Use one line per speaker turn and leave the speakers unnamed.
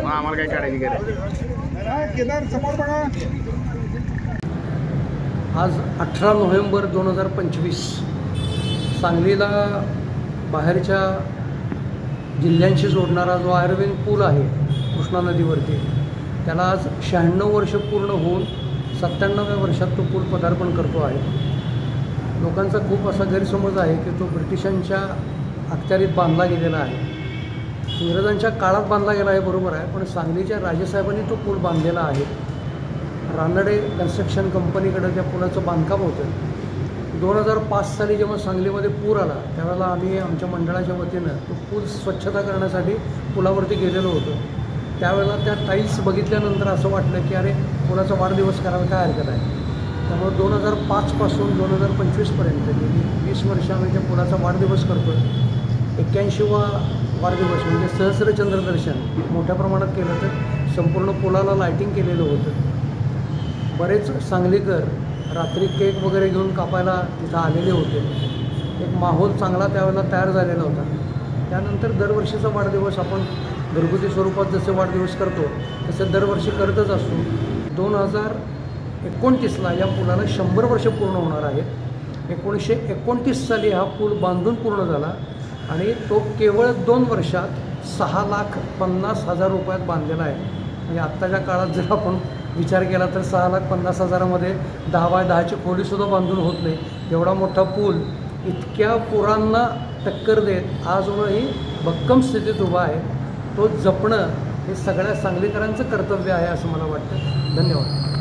आम्हाला काय काढायची गरज.
आज 18 नोव्हेंबर 2025 सांगलीला बाहेरच्या जिल्ह्यांशी जोडणारा जो आयुर्वेद पूल आहे कृष्णा नदीवरती, त्याला आज 96 वर्ष पूर्ण होऊन 97व्या वर्षात तो पूल पदार्पण करतो आहे. लोकांचा खूप असा गैरसमज आहे की तो ब्रिटिशांच्या अखत्यारीत बांधला गेलेला आहे. इंग्रजांच्या काळात बांधला गेला आहे, बरोबर आहे, पण सांगलीच्या राजेसाहेबांनी तो पूल बांधलेला आहे. रानडे कन्स्ट्रक्शन कंपनीकडे त्या पुलाचं बांधकाम होतं. 2005 साली जेव्हा सांगलीमध्ये पूर आला त्यावेळेला आम्ही आमच्या मंडळाच्या वतीनं तो पूल स्वच्छता करण्यासाठी पुलावरती गेलेलो होतो. त्यावेळेला त्या टाईल्स बघितल्यानंतर असं वाटलं की अरे, पुलाचा वाढदिवस करायला काय हरकत आहे. त्यामुळे 2005 पासून 2025पर्यंत गेली 20 वर्ष आम्ही त्या पुलाचा वाढदिवस करतो. 81वा वाढदिवस म्हणजे सहस्रचंद्रदर्शन मोठ्या प्रमाणात केलं. तर संपूर्ण पुलाला लायटिंग केलेलं होतं. बरेच सांगलीकर रात्री केक वगैरे घेऊन कापायला तिथं आलेले होते. एक माहोल चांगला त्यावेळेला तयार झालेला होता. त्यानंतर दरवर्षीचा वाढदिवस आपण घरगुती स्वरूपात जसे वाढदिवस करतो तसे दरवर्षी करतच असतो. 2029ला या पुलाला 100 वर्ष पूर्ण होणार आहेत. 1929 साली हा पूल बांधून पूर्ण झाला आणि तो केवळ 2 वर्षात 6,50,000 रुपयात बांधलेला आहे. म्हणजे आत्ताच्या काळात जर आपण विचार केला तर 6,50,000मध्ये 10 बाय 10ची खोलीसुद्धा बांधून होत नाही. एवढा मोठा पूल इतक्या पुरांना टक्कर देत अजूनही भक्कम स्थितीत उभा आहे. तो जपणं हे सगळ्या सांगलीकरांचं कर्तव्य आहे असं मला वाटतं. धन्यवाद.